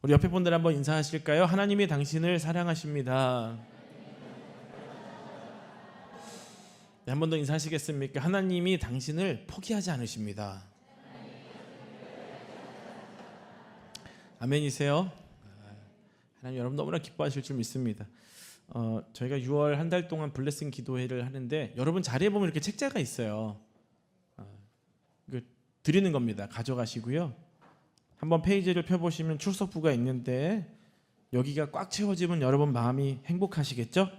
우리 옆에 분들 한번 인사하실까요? 하나님이 당신을 사랑하십니다. 네, 한 번 더 인사하시겠습니까? 하나님이 당신을 포기하지 않으십니다. 아멘이세요? 하나님 여러분 너무나 기뻐하실 줄 믿습니다. 저희가 6월 한 달 동안 블레싱 기도회를 하는데 여러분 자리에 보면 이렇게 책자가 있어요. 이거 드리는 겁니다. 가져가시고요. 한번 페이지를 펴보시면 출석부가 있는데 여기가 꽉 채워지면 여러분 마음이 행복하시겠죠?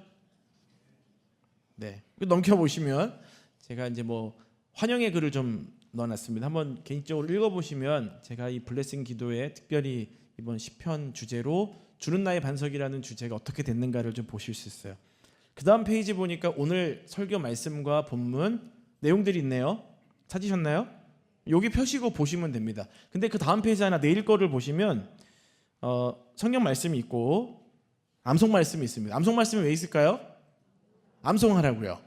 네, 넘겨보시면 제가 이제 뭐 환영의 글을 좀 넣어놨습니다. 한번 개인적으로 읽어보시면 제가 이 블레싱 기도회 특별히 이번 시편 주제로 주는 나의 반석이라는 주제가 어떻게 됐는가를 좀 보실 수 있어요. 그 다음 페이지 보니까 오늘 설교 말씀과 본문 내용들이 있네요. 찾으셨나요? 여기 펴시고 보시면 됩니다. 근데 그 다음 페이지 하나 내일 거를 보시면 성경 말씀이 있고 암송 말씀이 있습니다. 암송 말씀이 왜 있을까요? 암송하라고요.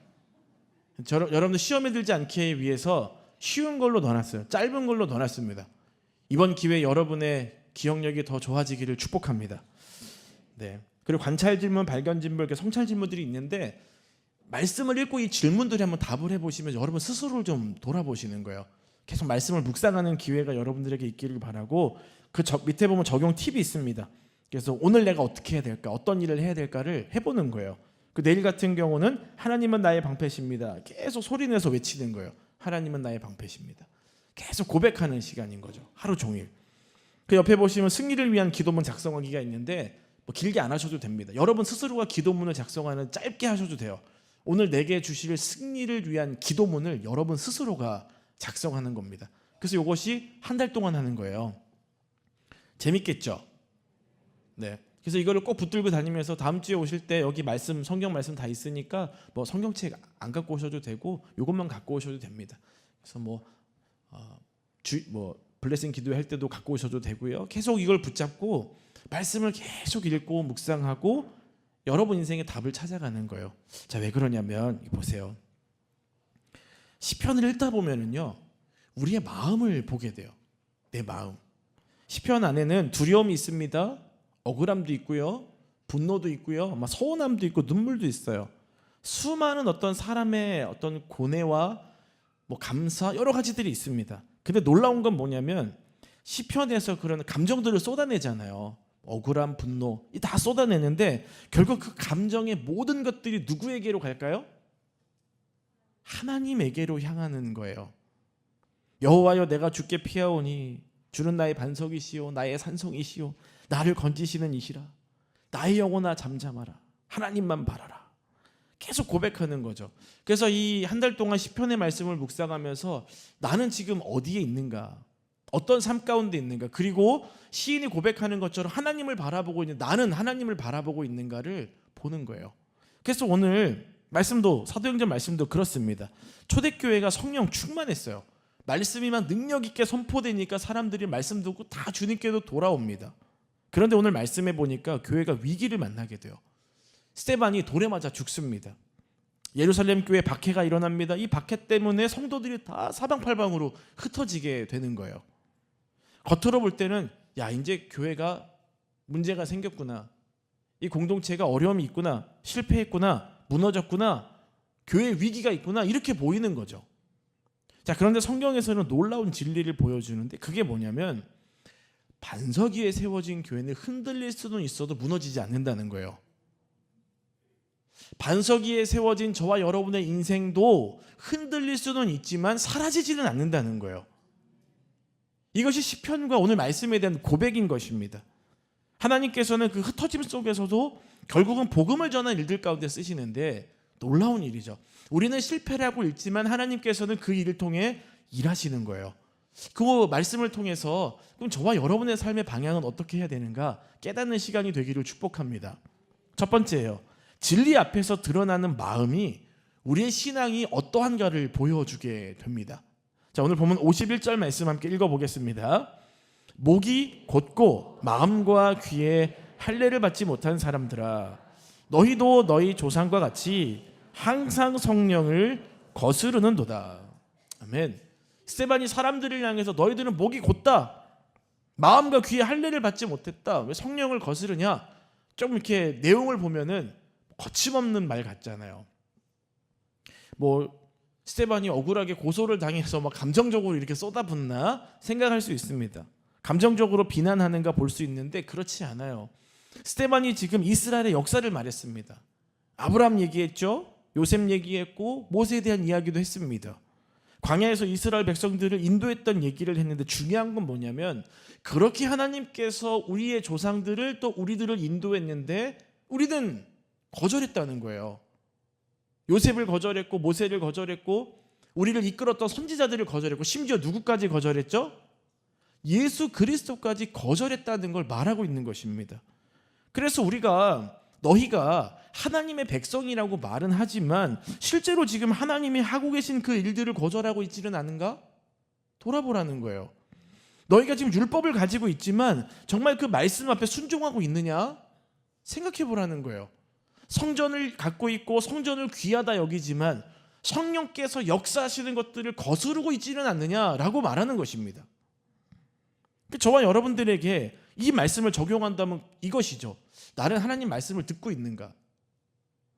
여러분들 시험에 들지 않게 위해서 쉬운 걸로 넣어놨어요. 짧은 걸로 넣어놨습니다. 이번 기회에 여러분의 기억력이 더 좋아지기를 축복합니다. 네. 그리고 관찰 질문, 발견 질문, 이렇게 성찰 질문들이 있는데 말씀을 읽고 이 질문들에 한번 답을 해보시면 여러분 스스로를 좀 돌아보시는 거예요. 계속 말씀을 묵상하는 기회가 여러분들에게 있기를 바라고 그 밑에 보면 적용 팁이 있습니다. 그래서 오늘 내가 어떻게 해야 될까, 어떤 일을 해야 될까를 해보는 거예요. 그 내일 같은 경우는 하나님은 나의 방패십니다. 계속 소리내서 외치는 거예요. 하나님은 나의 방패십니다. 계속 고백하는 시간인 거죠. 하루 종일. 그 옆에 보시면 승리를 위한 기도문 작성하기가 있는데 뭐 길게 안 하셔도 됩니다. 여러분 스스로가 기도문을 작성하는 짧게 하셔도 돼요. 오늘 내게 주실 승리를 위한 기도문을 여러분 스스로가 작성하는 겁니다. 그래서 이것이 한 달 동안 하는 거예요. 재밌겠죠? 네. 그래서 이거를 꼭 붙들고 다니면서 다음 주에 오실 때 여기 말씀, 성경 말씀 다 있으니까 뭐 성경책 안 갖고 오셔도 되고 이것만 갖고 오셔도 됩니다. 그래서 뭐 블레싱 기도회 할 때도 갖고 오셔도 되고요. 계속 이걸 붙잡고 말씀을 계속 읽고 묵상하고 여러분 인생의 답을 찾아가는 거예요. 자, 왜 그러냐면 보세요. 시편을 읽다 보면은요, 우리의 마음을 보게 돼요. 내 마음. 시편 안에는 두려움이 있습니다. 억울함도 있고요, 분노도 있고요, 아마 서운함도 있고 눈물도 있어요. 수많은 어떤 사람의 어떤 고뇌와 뭐 감사 여러 가지들이 있습니다. 근데 놀라운 건 뭐냐면 시편에서 그런 감정들을 쏟아내잖아요. 억울함, 분노 다 쏟아내는데 결국 그 감정의 모든 것들이 누구에게로 갈까요? 하나님에게로 향하는 거예요. 여호와여 내가 주께 피하오니 주는 나의 반석이시오 나의 산성이시오 나를 건지시는 이시라 나의 영혼아 잠잠하라 하나님만 바라라. 계속 고백하는 거죠. 그래서 이 한 달 동안 시편의 말씀을 묵상하면서 나는 지금 어디에 있는가, 어떤 삶 가운데 있는가, 그리고 시인이 고백하는 것처럼 하나님을 바라보고 있는 나는 하나님을 바라보고 있는가를 보는 거예요. 그래서 오늘 말씀도 사도행전 말씀도 그렇습니다. 초대교회가 성령 충만했어요. 말씀이 막 능력 있게 선포되니까 사람들이 말씀 듣고 다 주님께로 돌아옵니다. 그런데 오늘 말씀해 보니까 교회가 위기를 만나게 돼요. 스데반이 돌에 맞아 죽습니다. 예루살렘 교회 박해가 일어납니다. 이 박해 때문에 성도들이 다 사방팔방으로 흩어지게 되는 거예요. 겉으로 볼 때는 야 이제 교회가 문제가 생겼구나, 이 공동체가 어려움이 있구나, 실패했구나, 무너졌구나, 교회 위기가 있구나 이렇게 보이는 거죠. 자, 그런데 성경에서는 놀라운 진리를 보여주는데 그게 뭐냐면 반석 위에 세워진 교회는 흔들릴 수는 있어도 무너지지 않는다는 거예요. 반석 위에 세워진 저와 여러분의 인생도 흔들릴 수는 있지만 사라지지는 않는다는 거예요. 이것이 시편과 오늘 말씀에 대한 고백인 것입니다. 하나님께서는 그 흩어짐 속에서도 결국은 복음을 전하는 일들 가운데 쓰시는데 놀라운 일이죠. 우리는 실패를 하고 있지만 하나님께서는 그 일을 통해 일하시는 거예요. 그 말씀을 통해서 그럼 저와 여러분의 삶의 방향은 어떻게 해야 되는가 깨닫는 시간이 되기를 축복합니다. 첫 번째예요. 진리 앞에서 드러나는 마음이 우리의 신앙이 어떠한가를 보여주게 됩니다. 자, 오늘 보면 51절 말씀 함께 읽어보겠습니다. 목이 곧고 마음과 귀에 할례를 받지 못한 사람들아 너희도 너희 조상과 같이 항상 성령을 거스르는도다. 아멘. 스데반이 사람들을 향해서 너희들은 목이 곧다, 마음과 귀에 할례를 받지 못했다. 왜 성령을 거스르냐? 좀 이렇게 내용을 보면은 거침없는 말 같잖아요. 뭐 스데반이 억울하게 고소를 당해서 막 감정적으로 이렇게 쏟아붓나 생각할 수 있습니다. 감정적으로 비난하는가 볼 수 있는데 그렇지 않아요. 스데반이 지금 이스라엘의 역사를 말했습니다. 아브라함 얘기했죠. 요셉 얘기했고 모세에 대한 이야기도 했습니다. 광야에서 이스라엘 백성들을 인도했던 얘기를 했는데 중요한 건 뭐냐면 그렇게 하나님께서 우리의 조상들을 또 우리들을 인도했는데 우리는 거절했다는 거예요. 요셉을 거절했고 모세를 거절했고 우리를 이끌었던 선지자들을 거절했고 심지어 누구까지 거절했죠? 예수 그리스도까지 거절했다는 걸 말하고 있는 것입니다. 그래서 우리가 너희가 하나님의 백성이라고 말은 하지만 실제로 지금 하나님이 하고 계신 그 일들을 거절하고 있지는 않은가? 돌아보라는 거예요. 너희가 지금 율법을 가지고 있지만 정말 그 말씀 앞에 순종하고 있느냐? 생각해 보라는 거예요. 성전을 갖고 있고 성전을 귀하다 여기지만 성령께서 역사하시는 것들을 거스르고 있지는 않느냐라고 말하는 것입니다. 저와 여러분들에게 이 말씀을 적용한다면 이것이죠. 나는 하나님 말씀을 듣고 있는가?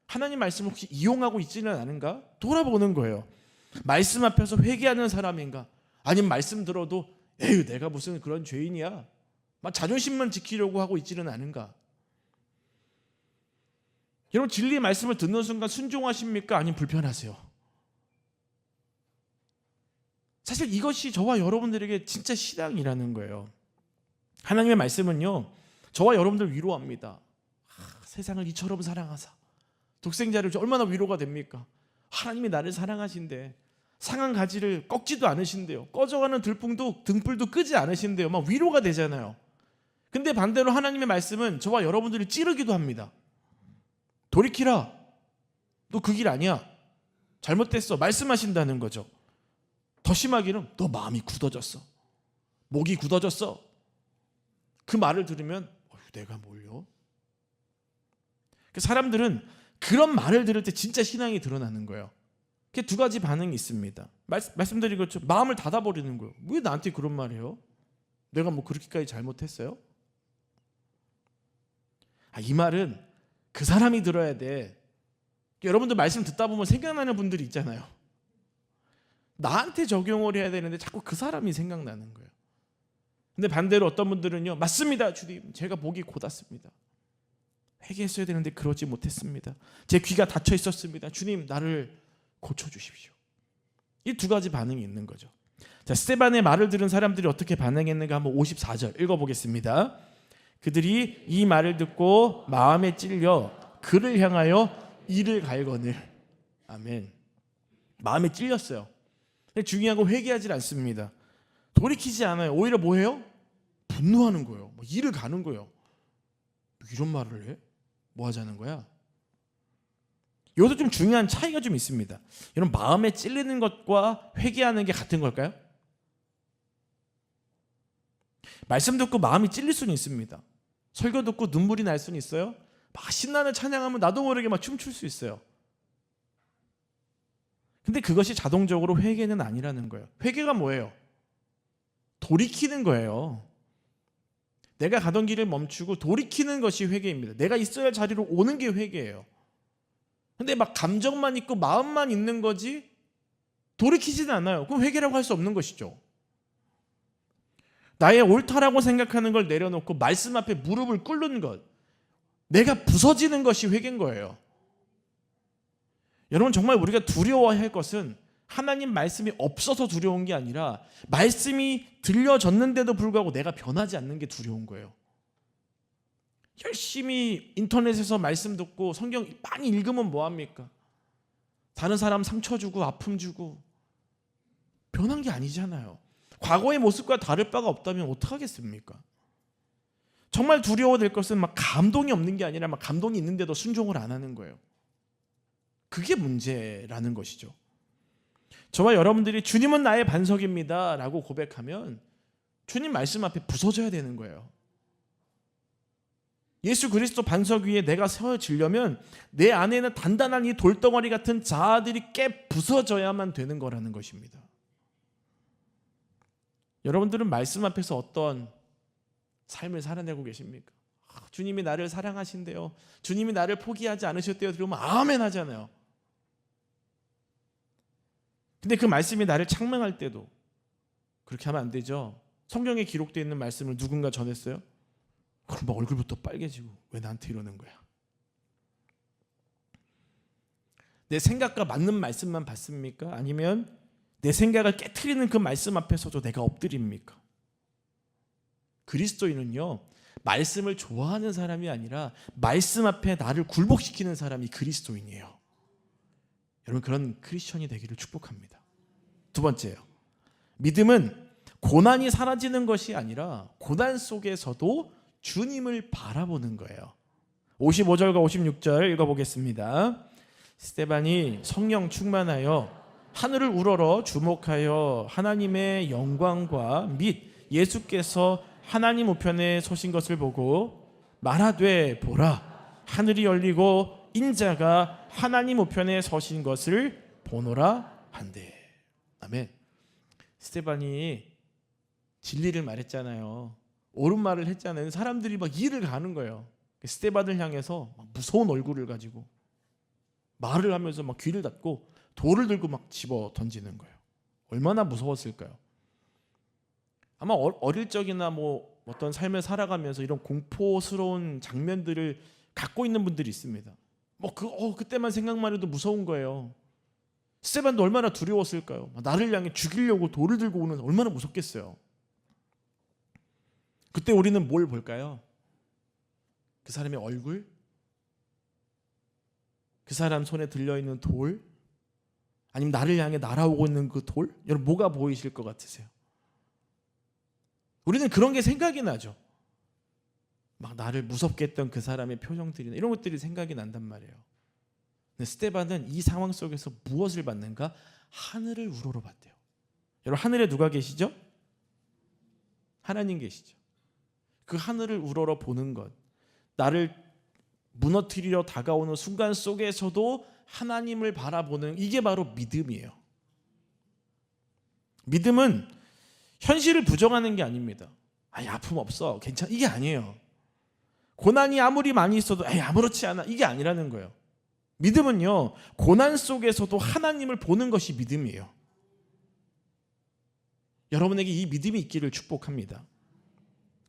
하나님 말씀을 혹시 이용하고 있지는 않은가? 돌아보는 거예요. 말씀 앞에서 회개하는 사람인가? 아니면 말씀 들어도 에휴 내가 무슨 그런 죄인이야? 막 자존심만 지키려고 하고 있지는 않은가? 여러분 진리의 말씀을 듣는 순간 순종하십니까? 아니면 불편하세요? 사실 이것이 저와 여러분들에게 진짜 신앙이라는 거예요. 하나님의 말씀은요 저와 여러분들 위로합니다. 세상을 이처럼 사랑하사 독생자를 얼마나 위로가 됩니까? 하나님이 나를 사랑하신대. 상한 가지를 꺾지도 않으신대요. 꺼져가는 등불도 끄지 않으신대요. 막 위로가 되잖아요. 근데 반대로 하나님의 말씀은 저와 여러분들을 찌르기도 합니다. 돌이키라. 너 그 길 아니야. 잘못됐어. 말씀하신다는 거죠. 더 심하기는 너 마음이 굳어졌어. 목이 굳어졌어. 그 말을 들으면 내가 뭘요? 사람들은 그런 말을 들을 때 진짜 신앙이 드러나는 거예요. 두 가지 반응이 있습니다. 말씀드린 것처럼 마음을 닫아버리는 거예요. 왜 나한테 그런 말 해요? 내가 뭐 그렇게까지 잘못했어요? 이 말은 그 사람이 들어야 돼. 여러분들 말씀 듣다 보면 생각나는 분들이 있잖아요. 나한테 적용을 해야 되는데 자꾸 그 사람이 생각나는 거예요. 근데 반대로 어떤 분들은요, 맞습니다 주님, 제가 목이 곧았습니다. 회개했어야 되는데 그러지 못했습니다. 제 귀가 닫혀 있었습니다. 주님 나를 고쳐주십시오. 이 두 가지 반응이 있는 거죠. 자, 스데반의 말을 들은 사람들이 어떻게 반응했는가 한번 54절 읽어보겠습니다. 그들이 이 말을 듣고 마음에 찔려 그를 향하여 이를 갈거늘. 아멘. 마음에 찔렸어요. 근데 중요한 건 회개하지 않습니다. 돌이키지 않아요. 오히려 뭐해요? 분노하는 거예요. 이를 가는 거예요. 이런 말을 해? 뭐 하자는 거야? 이것도 좀 중요한 차이가 좀 있습니다. 여러분 마음에 찔리는 것과 회개하는 게 같은 걸까요? 말씀 듣고 마음이 찔릴 수는 있습니다. 설교 듣고 눈물이 날 수는 있어요. 막 신나는 찬양하면 나도 모르게 막 춤출 수 있어요. 근데 그것이 자동적으로 회개는 아니라는 거예요. 회개가 뭐예요? 돌이키는 거예요. 내가 가던 길을 멈추고 돌이키는 것이 회개입니다. 내가 있어야 할 자리로 오는 게 회개예요. 근데 막 감정만 있고 마음만 있는 거지 돌이키지는 않아요. 그럼 회개라고 할 수 없는 것이죠. 나의 옳다라고 생각하는 걸 내려놓고 말씀 앞에 무릎을 꿇는 것, 내가 부서지는 것이 회개인 거예요. 여러분 정말 우리가 두려워해야 할 것은 하나님 말씀이 없어서 두려운 게 아니라 말씀이 들려졌는데도 불구하고 내가 변하지 않는 게 두려운 거예요. 열심히 인터넷에서 말씀 듣고 성경 많이 읽으면 뭐합니까? 다른 사람 상처 주고 아픔 주고 변한 게 아니잖아요. 과거의 모습과 다를 바가 없다면 어떡하겠습니까? 정말 두려워될 것은 막 감동이 없는 게 아니라 막 감동이 있는데도 순종을 안 하는 거예요. 그게 문제라는 것이죠. 저와 여러분들이 주님은 나의 반석입니다 라고 고백하면 주님 말씀 앞에 부서져야 되는 거예요. 예수 그리스도 반석 위에 내가 세워지려면 내 안에는 단단한 이 돌덩어리 같은 자아들이 깨 부서져야만 되는 거라는 것입니다. 여러분들은 말씀 앞에서 어떤 삶을 살아내고 계십니까? 주님이 나를 사랑하신대요. 주님이 나를 포기하지 않으셨대요. 들으면 아멘 하잖아요. 근데 그 말씀이 나를 책망할 때도 그렇게 하면 안 되죠. 성경에 기록되어 있는 말씀을 누군가 전했어요? 그럼 막 얼굴부터 빨개지고 왜 나한테 이러는 거야? 내 생각과 맞는 말씀만 받습니까? 아니면 내 생각을 깨트리는 그 말씀 앞에서도 내가 엎드립니까? 그리스도인은요, 말씀을 좋아하는 사람이 아니라 말씀 앞에 나를 굴복시키는 사람이 그리스도인이에요. 여러분, 그런 크리스천이 되기를 축복합니다. 두 번째요, 믿음은 고난이 사라지는 것이 아니라 고난 속에서도 주님을 바라보는 거예요. 55절과 56절 읽어보겠습니다. 스데반이 성령 충만하여 하늘을 우러러 주목하여 하나님의 영광과 및 예수께서 하나님 우편에 서신 것을 보고 말하되 보라, 하늘이 열리고 인자가 하나님 우편에 서신 것을 보노라 한대. 아멘. 스데반이 진리를 말했잖아요. 옳은 말을 했잖아요. 사람들이 막 이해를 가는 거예요. 스데반을 향해서 막 무서운 얼굴을 가지고 말을 하면서 막 귀를 닫고 돌을 들고 막 집어 던지는 거예요. 얼마나 무서웠을까요? 아마 어릴 적이나 뭐 어떤 삶을 살아가면서 이런 공포스러운 장면들을 갖고 있는 분들이 있습니다. 그때만 생각만 해도 무서운 거예요. 스데반도 얼마나 두려웠을까요? 나를 향해 죽이려고 돌을 들고 오는, 얼마나 무섭겠어요. 그때 우리는 뭘 볼까요? 그 사람의 얼굴? 그 사람 손에 들려있는 돌? 아니면 나를 향해 날아오고 있는 그 돌? 여러분, 뭐가 보이실 것 같으세요? 우리는 그런 게 생각이 나죠. 막 나를 무섭게 했던 그 사람의 표정들이나 이런 것들이 생각이 난단 말이에요. 근데 스데반은 이 상황 속에서 무엇을 받는가? 하늘을 우러러 봤대요. 여러분, 하늘에 누가 계시죠? 하나님 계시죠. 그 하늘을 우러러 보는 것, 나를 무너뜨리려 다가오는 순간 속에서도 하나님을 바라보는, 이게 바로 믿음이에요. 믿음은 현실을 부정하는 게 아닙니다. 아픔 없어, 괜찮아, 이게 아니에요. 고난이 아무리 많이 있어도 아무렇지 않아, 이게 아니라는 거예요. 믿음은요, 고난 속에서도 하나님을 보는 것이 믿음이에요. 여러분에게 이 믿음이 있기를 축복합니다.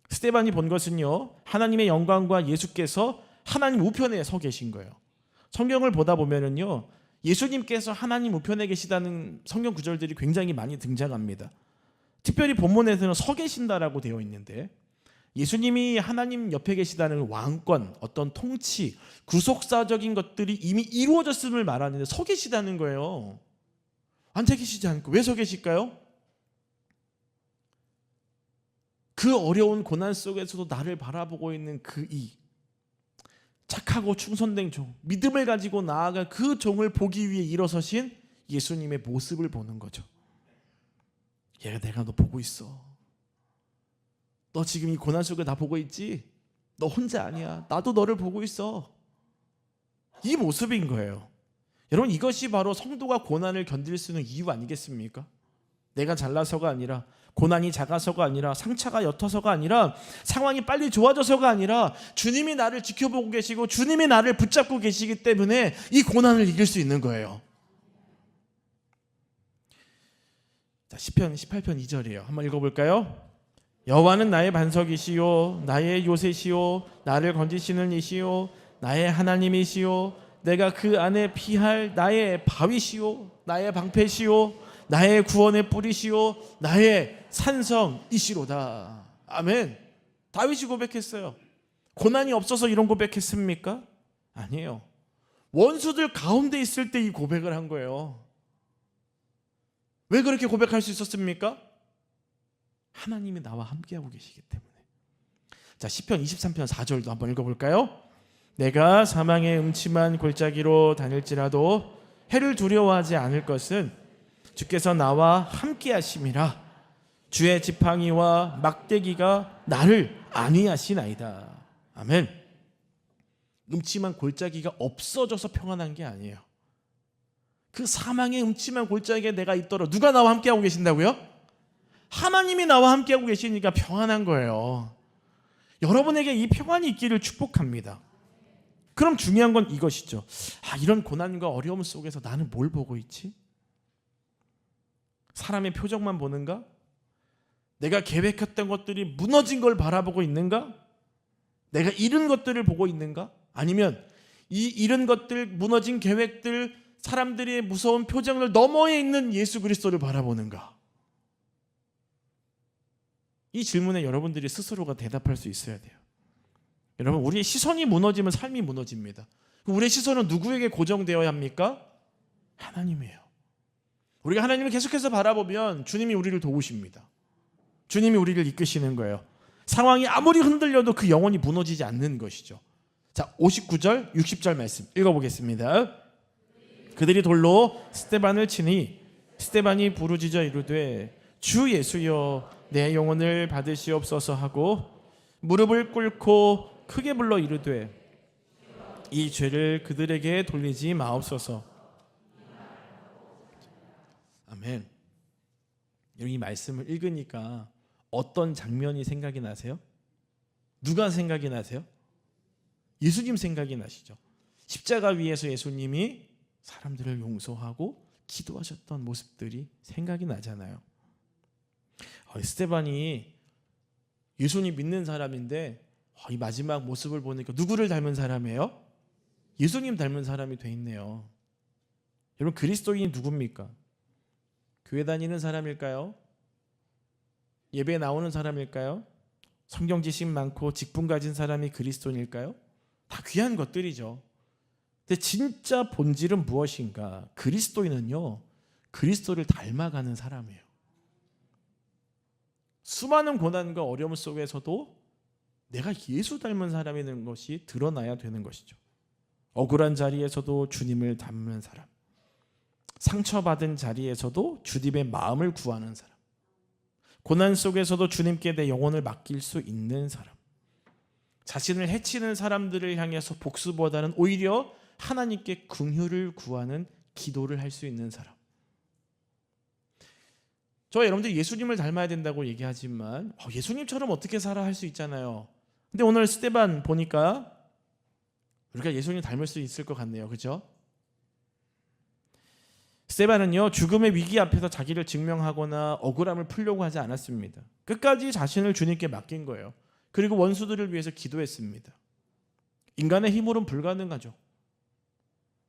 스데반이 본 것은요, 하나님의 영광과 예수께서 하나님 우편에 서 계신 거예요. 성경을 보다 보면은요, 예수님께서 하나님 우편에 계시다는 성경 구절들이 굉장히 많이 등장합니다. 특별히 본문에서는 서 계신다라고 되어 있는데, 예수님이 하나님 옆에 계시다는 왕권, 어떤 통치, 구속사적인 것들이 이미 이루어졌음을 말하는데 서 계시다는 거예요. 앉아 계시지 않고 왜 서 계실까요? 그 어려운 고난 속에서도 나를 바라보고 있는 그 착하고 충성된 종, 믿음을 가지고 나아가 그 종을 보기 위해 일어서신 예수님의 모습을 보는 거죠. 내가 너 보고 있어. 너 지금 이 고난 속에 나 보고 있지? 너 혼자 아니야. 나도 너를 보고 있어. 이 모습인 거예요. 여러분, 이것이 바로 성도가 고난을 견딜 수 있는 이유 아니겠습니까? 내가 잘나서가 아니라, 고난이 작아서가 아니라, 상처가 옅어서가 아니라, 상황이 빨리 좋아져서가 아니라, 주님이 나를 지켜보고 계시고 주님이 나를 붙잡고 계시기 때문에 이 고난을 이길 수 있는 거예요. 자, 시편 18편 2절이에요. 한번 읽어볼까요? 여호와는 나의 반석이시요 나의 요새시요 나를 건지시는 이시요 나의 하나님이시요 내가 그 안에 피할 나의 바위시요 나의 방패시요 나의 구원의 뿌리시요 나의 산성이시로다. 아멘. 다윗이 고백했어요. 고난이 없어서 이런 고백했습니까? 아니에요. 원수들 가운데 있을 때 이 고백을 한 거예요. 왜 그렇게 고백할 수 있었습니까? 하나님이 나와 함께하고 계시기 때문에. 자, 시편 23편 4절도 한번 읽어볼까요? 내가 사망의 음침한 골짜기로 다닐지라도 해를 두려워하지 않을 것은 주께서 나와 함께하심이라. 주의 지팡이와 막대기가 나를 안위하시나이다. 아멘. 음침한 골짜기가 없어져서 평안한 게 아니에요. 그 사망의 음침한 골짜기에 내가 있더라도 누가 나와 함께하고 계신다고요? 하나님이 나와 함께하고 계시니까 평안한 거예요. 여러분에게 이 평안이 있기를 축복합니다. 그럼 중요한 건 이것이죠. 이런 고난과 어려움 속에서 나는 뭘 보고 있지? 사람의 표정만 보는가? 내가 계획했던 것들이 무너진 걸 바라보고 있는가? 내가 잃은 것들을 보고 있는가? 아니면 이 잃은 것들, 무너진 계획들, 사람들의 무서운 표정을 너머에 있는 예수 그리스도를 바라보는가? 이 질문에 여러분들이 스스로가 대답할 수 있어야 돼요. 여러분, 우리의 시선이 무너지면 삶이 무너집니다. 우리의 시선은 누구에게 고정되어야 합니까? 하나님이에요. 우리가 하나님을 계속해서 바라보면 주님이 우리를 도우십니다. 주님이 우리를 이끄시는 거예요. 상황이 아무리 흔들려도 그 영혼이 무너지지 않는 것이죠. 자, 59절, 60절 말씀 읽어보겠습니다. 그들이 돌로 스데반을 치니 스데반이 부르짖어 이르되 주 예수여 내 영혼을 받으시옵소서 하고 무릎을 꿇고 크게 불러 이르되 이 죄를 그들에게 돌리지 마옵소서. 아멘. 이 말씀을 읽으니까 어떤 장면이 생각이 나세요? 누가 생각이 나세요? 예수님 생각이 나시죠. 십자가 위에서 예수님이 사람들을 용서하고 기도하셨던 모습들이 생각이 나잖아요. 스데반이 예수님 믿는 사람인데 이 마지막 모습을 보니까 누구를 닮은 사람이에요? 예수님 닮은 사람이 돼 있네요. 여러분, 그리스도인이 누굽니까? 교회 다니는 사람일까요? 예배에 나오는 사람일까요? 성경 지식 많고 직분 가진 사람이 그리스도인일까요? 다 귀한 것들이죠. 근데 진짜 본질은 무엇인가? 그리스도인은요, 그리스도를 닮아가는 사람이에요. 수많은 고난과 어려움 속에서도 내가 예수 닮은 사람이라는 것이 드러나야 되는 것이죠. 억울한 자리에서도 주님을 닮는 사람, 상처받은 자리에서도 주님의 마음을 구하는 사람, 고난 속에서도 주님께 내 영혼을 맡길 수 있는 사람, 자신을 해치는 사람들을 향해서 복수보다는 오히려 하나님께 긍휼을 구하는 기도를 할 수 있는 사람. 저 여러분들이 예수님을 닮아야 된다고 얘기하지만 예수님처럼 어떻게 살아 할 수 있잖아요. 근데 오늘 스데반 보니까 우리가 예수님 닮을 수 있을 것 같네요. 그렇죠? 스데반은요, 죽음의 위기 앞에서 자기를 증명하거나 억울함을 풀려고 하지 않았습니다. 끝까지 자신을 주님께 맡긴 거예요. 그리고 원수들을 위해서 기도했습니다. 인간의 힘으로는 불가능하죠.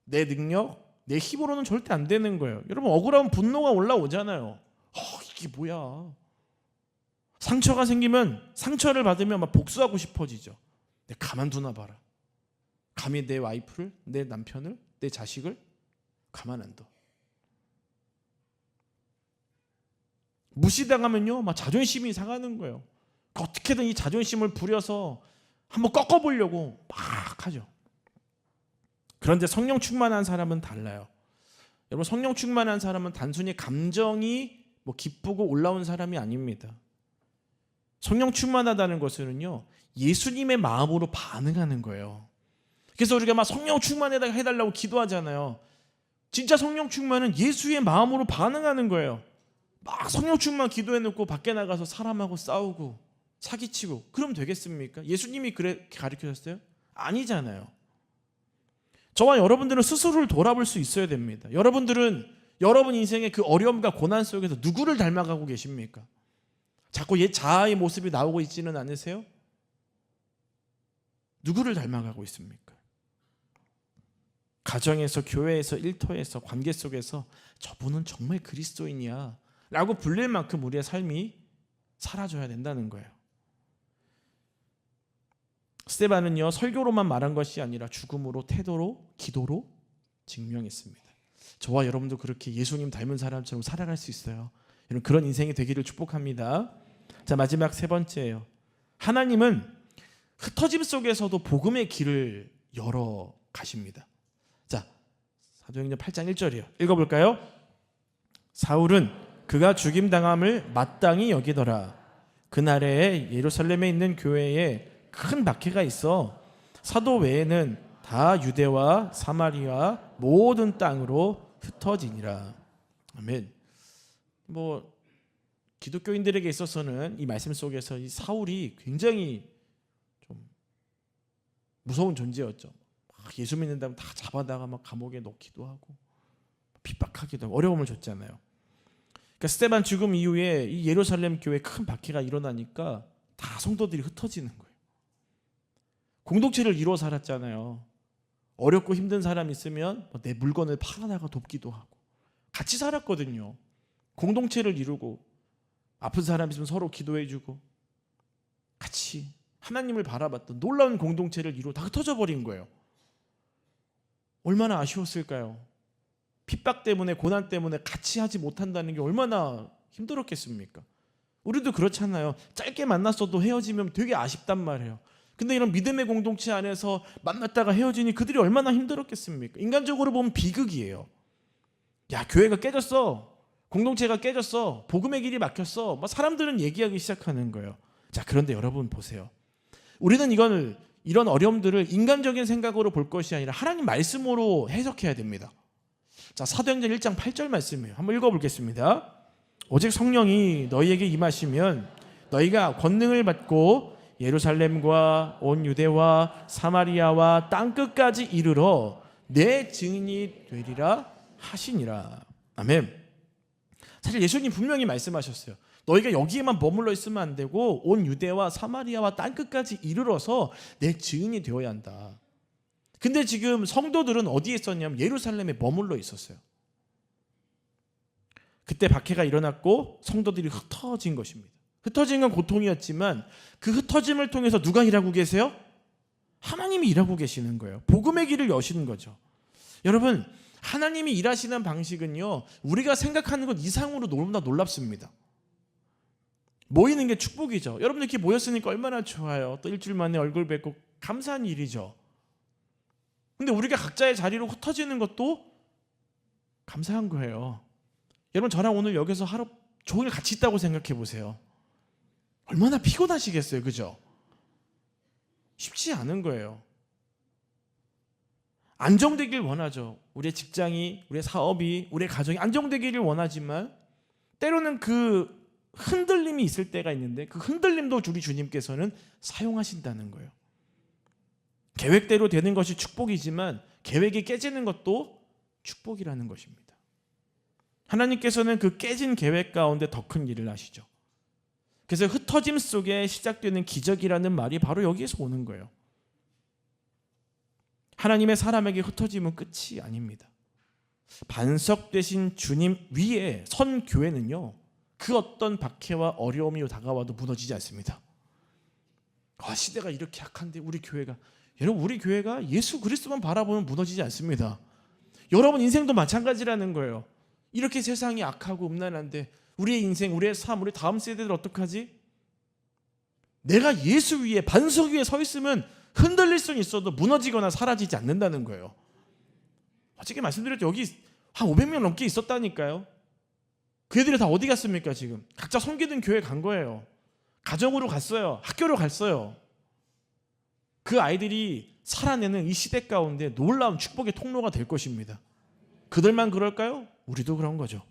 내 능력, 내 힘으로는 절대 안 되는 거예요. 여러분, 억울하면 분노가 올라오잖아요. 이게 뭐야? 상처가 생기면, 상처를 받으면 막 복수하고 싶어지죠. 내가 가만두나 봐라. 감히 내 와이프를, 내 남편을, 내 자식을 가만 안 둬. 무시당하면요, 막 자존심이 상하는 거예요. 어떻게든 이 자존심을 부려서 한번 꺾어보려고 막 하죠. 그런데 성령 충만한 사람은 달라요. 여러분, 성령 충만한 사람은 단순히 감정이 기쁘고 올라온 사람이 아닙니다. 성령 충만하다는 것은요, 예수님의 마음으로 반응하는 거예요. 그래서 우리가 막 성령 충만해달라고 기도하잖아요. 진짜 성령 충만은 예수의 마음으로 반응하는 거예요. 막 성령 충만 기도해놓고 밖에 나가서 사람하고 싸우고 사기치고 그럼 되겠습니까? 예수님이 그렇게 가르쳐줬어요? 아니잖아요. 저와 여러분들은 스스로를 돌아볼 수 있어야 됩니다. 여러분들은 여러분 인생의 그 어려움과 고난 속에서 누구를 닮아가고 계십니까? 자꾸 옛 자아의 모습이 나오고 있지는 않으세요? 누구를 닮아가고 있습니까? 가정에서, 교회에서, 일터에서, 관계 속에서 저분은 정말 그리스도인이야 라고 불릴 만큼 우리의 삶이 사라져야 된다는 거예요. 스데반은요, 설교로만 말한 것이 아니라 죽음으로, 태도로, 기도로 증명했습니다. 저와 여러분도 그렇게 예수님 닮은 사람처럼 살아갈 수 있어요. 여러분, 그런 인생이 되기를 축복합니다. 자, 마지막 세 번째예요. 하나님은 흩어짐 속에서도 복음의 길을 열어 가십니다. 자, 사도행전 8장 1절이요. 읽어볼까요? 사울은 그가 죽임당함을 마땅히 여기더라. 그날에 예루살렘에 있는 교회에 큰 박해가 있어 사도 외에는 다 유대와 사마리아 모든 땅으로 흩어지니라. 아멘. 기독교인들에게 있어서는 이 말씀 속에서 이 사울이 굉장히 무서운 존재였죠. 막 예수 믿는다면 다 잡아다가 막 감옥에 넣기도 하고 핍박하기도 하고 어려움을 줬잖아요. 그러니까 스데반 죽음 이후에 이 예루살렘 교회에 큰 박해가 일어나니까 다 성도들이 흩어지는 거예요. 공동체를 이루어 살았잖아요. 어렵고 힘든 사람 있으면 내 물건을 팔아다가 돕기도 하고 같이 살았거든요. 공동체를 이루고 아픈 사람 있으면 서로 기도해주고 같이 하나님을 바라봤던 놀라운 공동체를 이루어 다 흩어져 버린 거예요. 얼마나 아쉬웠을까요? 핍박 때문에 고난 때문에 같이 하지 못한다는 게 얼마나 힘들었겠습니까? 우리도 그렇잖아요. 짧게 만났어도 헤어지면 되게 아쉽단 말이에요. 근데 이런 믿음의 공동체 안에서 만났다가 헤어지니 그들이 얼마나 힘들었겠습니까? 인간적으로 보면 비극이에요. 야, 교회가 깨졌어. 공동체가 깨졌어. 복음의 길이 막혔어. 막 사람들은 얘기하기 시작하는 거예요. 자, 그런데 여러분 보세요. 우리는 이런 어려움들을 인간적인 생각으로 볼 것이 아니라 하나님 말씀으로 해석해야 됩니다. 자, 사도행전 1장 8절 말씀이에요. 한번 읽어보겠습니다. 오직 성령이 너희에게 임하시면 너희가 권능을 받고 예루살렘과 온 유대와 사마리아와 땅끝까지 이르러 내 증인이 되리라 하시니라. 아멘. 사실 예수님 분명히 말씀하셨어요. 너희가 여기에만 머물러 있으면 안 되고 온 유대와 사마리아와 땅끝까지 이르러서 내 증인이 되어야 한다. 근데 지금 성도들은 어디에 있었냐면 예루살렘에 머물러 있었어요. 그때 박해가 일어났고 성도들이 흩어진 것입니다. 흩어진 건 고통이었지만 그 흩어짐을 통해서 누가 일하고 계세요? 하나님이 일하고 계시는 거예요. 복음의 길을 여시는 거죠. 여러분, 하나님이 일하시는 방식은요, 우리가 생각하는 것 이상으로 너무나 놀랍습니다. 모이는 게 축복이죠. 여러분들 이렇게 모였으니까 얼마나 좋아요. 또 일주일 만에 얼굴 뵙고 감사한 일이죠. 근데 우리가 각자의 자리로 흩어지는 것도 감사한 거예요. 여러분, 저랑 오늘 여기서 하루 종일 같이 있다고 생각해 보세요. 얼마나 피곤하시겠어요, 그죠? 쉽지 않은 거예요. 안정되길 원하죠. 우리의 직장이, 우리의 사업이, 우리의 가정이 안정되기를 원하지만 때로는 그 흔들림이 있을 때가 있는데 그 흔들림도 우리 주님께서는 사용하신다는 거예요. 계획대로 되는 것이 축복이지만 계획이 깨지는 것도 축복이라는 것입니다. 하나님께서는 그 깨진 계획 가운데 더 큰 일을 하시죠. 그래서 흩어짐 속에 시작되는 기적이라는 말이 바로 여기에서 오는 거예요. 하나님의 사람에게 흩어짐은 끝이 아닙니다. 반석 되신 주님 위에 선 교회는요, 그 어떤 박해와 어려움이 다가와도 무너지지 않습니다. 시대가 이렇게 약한데 우리 교회가, 여러분, 우리 교회가 예수 그리스도만 바라보면 무너지지 않습니다. 여러분 인생도 마찬가지라는 거예요. 이렇게 세상이 악하고 음란한데 우리의 인생, 우리의 삶, 우리 다음 세대들 어떡하지? 내가 예수 위에, 반석 위에 서 있으면 흔들릴 수는 있어도 무너지거나 사라지지 않는다는 거예요. 솔직히 말씀드렸죠. 여기 한 500명 넘게 있었다니까요. 그 애들이 다 어디 갔습니까? 지금 각자 섬기던 교회 간 거예요. 가정으로 갔어요. 학교로 갔어요. 그 아이들이 살아내는 이 시대 가운데 놀라운 축복의 통로가 될 것입니다. 그들만 그럴까요? 우리도 그런 거죠.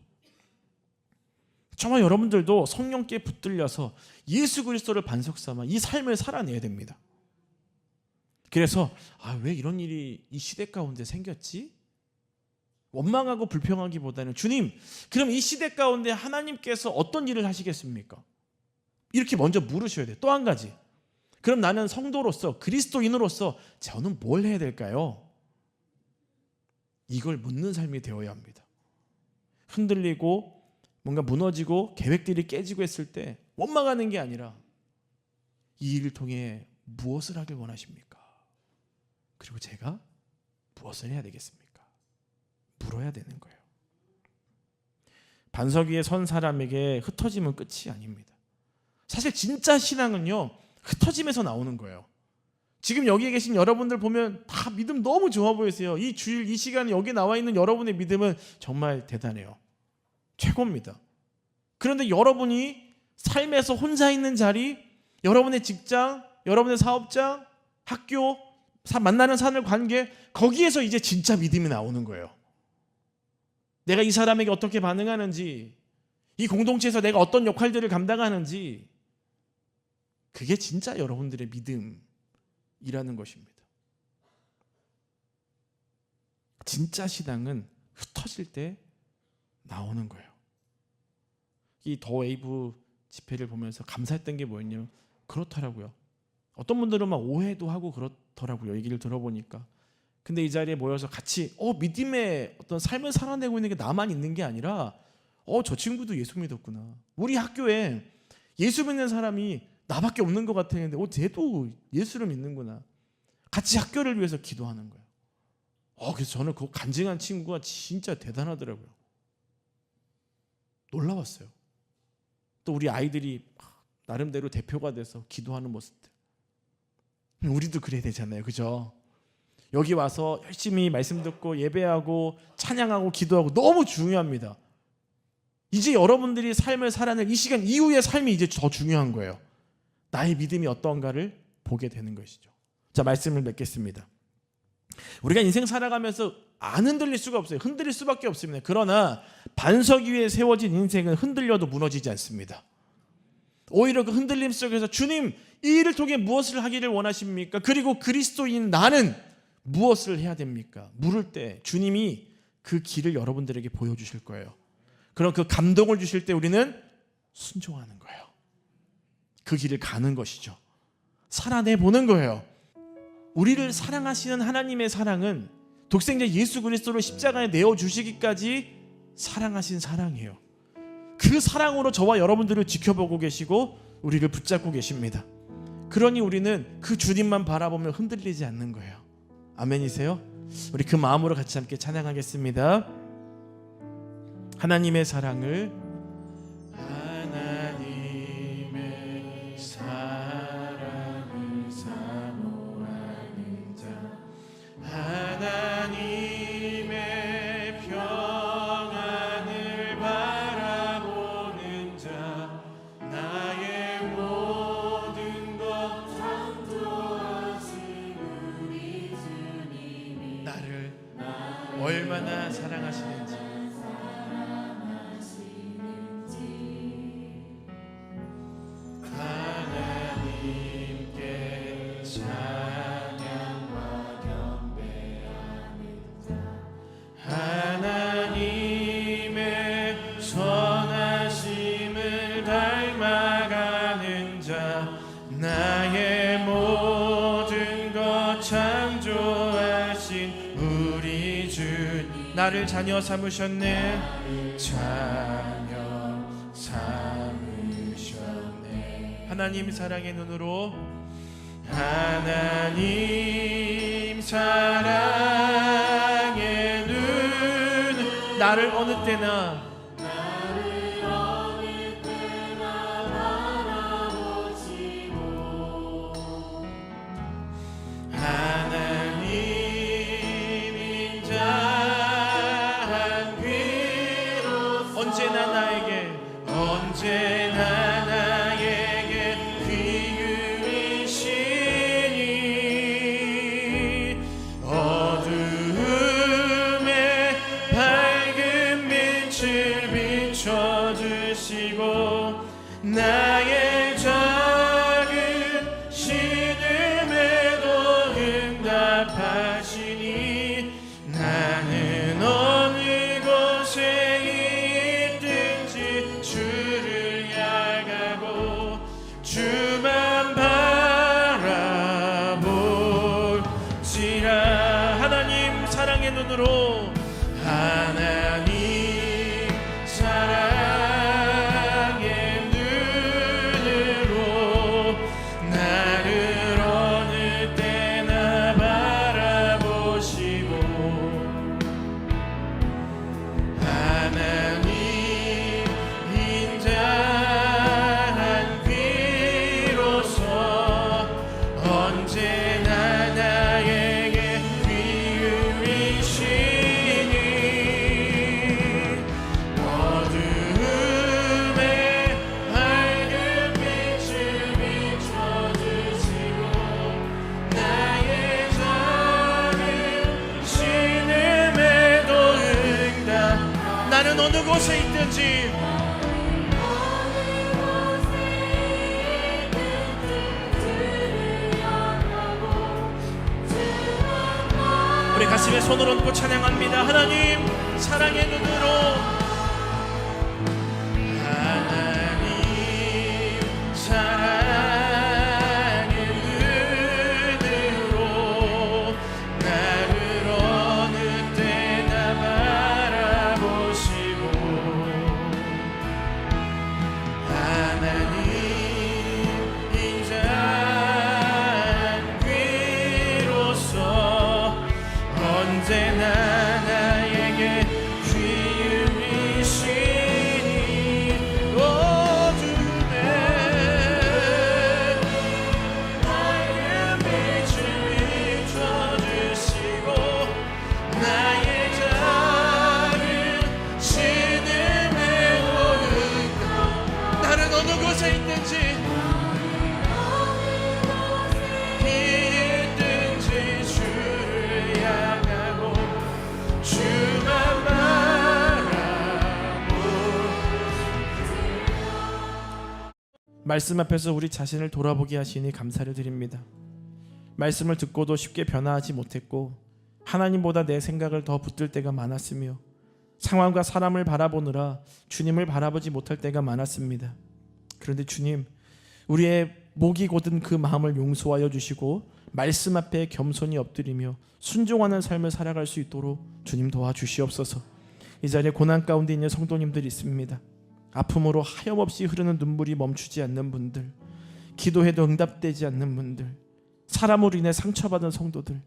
정말 여러분들도 성령께 붙들려서 예수 그리스도를 반석 삼아 이 삶을 살아내야 됩니다. 그래서 왜 이런 일이 이 시대 가운데 생겼지? 원망하고 불평하기보다는 주님, 그럼 이 시대 가운데 하나님께서 어떤 일을 하시겠습니까? 이렇게 먼저 물으셔야 돼요. 또 한 가지, 그럼 나는 성도로서, 그리스도인으로서 저는 뭘 해야 될까요? 이걸 묻는 삶이 되어야 합니다. 흔들리고 뭔가 무너지고 계획들이 깨지고 했을 때 원망하는 게 아니라 이 일을 통해 무엇을 하길 원하십니까? 그리고 제가 무엇을 해야 되겠습니까? 물어야 되는 거예요. 반석 위에 선 사람에게 흩어짐은 끝이 아닙니다. 사실 진짜 신앙은요, 흩어짐에서 나오는 거예요. 지금 여기에 계신 여러분들 보면 다 믿음 너무 좋아 보이세요. 이 주일, 이 시간에 여기 나와 있는 여러분의 믿음은 정말 대단해요. 최고입니다. 그런데 여러분이 삶에서 혼자 있는 자리, 여러분의 직장, 여러분의 사업장, 학교, 만나는 사람의 관계, 거기에서 이제 진짜 믿음이 나오는 거예요. 내가 이 사람에게 어떻게 반응하는지, 이 공동체에서 내가 어떤 역할들을 감당하는지, 그게 진짜 여러분들의 믿음이라는 것입니다. 진짜 신앙은 흩어질 때 나오는 거예요. 이 더 웨이브 집회를 보면서 감사했던 게 뭐였냐면 그렇더라고요. 어떤 분들은 막 오해도 하고 그렇더라고요. 얘기를 들어보니까. 근데 이 자리에 모여서 같이 믿음의 어떤 삶을 살아내고 있는 게 나만 있는 게 아니라 저 친구도 예수 믿었구나. 우리 학교에 예수 믿는 사람이 나밖에 없는 것 같았는데 쟤도 예수를 믿는구나. 같이 학교를 위해서 기도하는 거예요. 그래서 저는 그 간증한 친구가 진짜 대단하더라고요. 놀라웠어요. 또 우리 아이들이 나름대로 대표가 돼서 기도하는 모습들. 우리도 그래야 되잖아요. 그죠? 여기 와서 열심히 말씀 듣고 예배하고 찬양하고 기도하고 너무 중요합니다. 이제 여러분들이 삶을 살아낼 이 시간 이후의 삶이 이제 더 중요한 거예요. 나의 믿음이 어떤가를 보게 되는 것이죠. 자, 말씀을 맺겠습니다. 우리가 인생 살아가면서 안 흔들릴 수가 없어요. 흔들릴 수밖에 없습니다. 그러나 반석 위에 세워진 인생은 흔들려도 무너지지 않습니다. 오히려 그 흔들림 속에서 주님, 이 일을 통해 무엇을 하기를 원하십니까? 그리고 그리스도인 나는 무엇을 해야 됩니까? 물을 때 주님이 그 길을 여러분들에게 보여주실 거예요. 그럼 그 감동을 주실 때 우리는 순종하는 거예요. 그 길을 가는 것이죠. 살아내보는 거예요. 우리를 사랑하시는 하나님의 사랑은 독생자 예수 그리스도를 십자가에 내어주시기까지 사랑하신 사랑이에요. 그 사랑으로 저와 여러분들을 지켜보고 계시고 우리를 붙잡고 계십니다. 그러니 우리는 그 주님만 바라보며 흔들리지 않는 거예요. 아멘이세요? 우리 그 마음으로 같이 함께 찬양하겠습니다. 하나님의 사랑을 하나님의 평안을 바라보는 자 나의 모든 것 창조하신 우리 주님이 나를 얼마나 사랑하시는지 하나님께 찬양과 경배하는 자 하나님의 선하심을 닮아가는 자 나의 모든 것 창조하신 우리 주님 나를 자녀 삼으셨네. 자녀 삼으셨네. 하나님 사랑의 눈으로 하나님 사랑의 눈 나를 어느 때나 하나님 인자한 귀로 언제나 나에게 귀유이시니 어두움에 밝은 빛을 비춰주시고 나의 작은 신음에도 응답하시니 나는 어느 곳에 있든지 주를 향하고 주만 바라볼지라. 하나님 사랑의 눈으로 하나님 사랑의 눈으로 나를 어느 때나 바라보시고 하나님 인자한 귀로서 언제나 나에게 귀유이시니 어두움에 밝은 빛을 비춰주시고 나의 작은 신음에도 응답 나는 어느 곳에 있든지 우리 가슴에 손을 얹고 찬양합니다. 하나님 사랑의 눈으로, 하나님 사랑의 눈으로 나를 어느 때나 바라보시고, 하나님 인자한 귀로서 언제나 나에게 귀 열리시니 어둠에 나의 빛을 비춰주시고, 나의 작은 신음에 오는 나는 어느 곳에 있든지 있든지 주를 향하고 주만 바라보. 말씀 앞에서 우리 자신을 돌아보게 하시니 감사를 드립니다. 말씀을 듣고도 쉽게 변화하지 못했고 하나님보다 내 생각을 더 붙들 때가 많았으며 상황과 사람을 바라보느라 주님을 바라보지 못할 때가 많았습니다. 그런데 주님, 우리의 목이 곧은 그 마음을 용서하여 주시고 말씀 앞에 겸손히 엎드리며 순종하는 삶을 살아갈 수 있도록 주님 도와주시옵소서. 이 자리에 고난 가운데 있는 성도님들이 있습니다. 아픔으로 하염없이 흐르는 눈물이 멈추지 않는 분들, 기도해도 응답되지 않는 분들, 사람으로 인해 상처받은 성도들,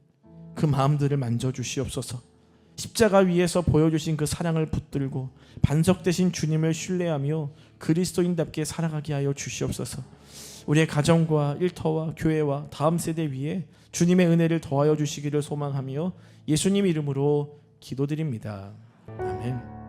그 마음들을 만져주시옵소서. 십자가 위에서 보여주신 그 사랑을 붙들고 반석 되신 주님을 신뢰하며 그리스도인답게 살아가게 하여 주시옵소서. 우리의 가정과 일터와 교회와 다음 세대 위에 주님의 은혜를 더하여 주시기를 소망하며 예수님 이름으로 기도드립니다. 아멘.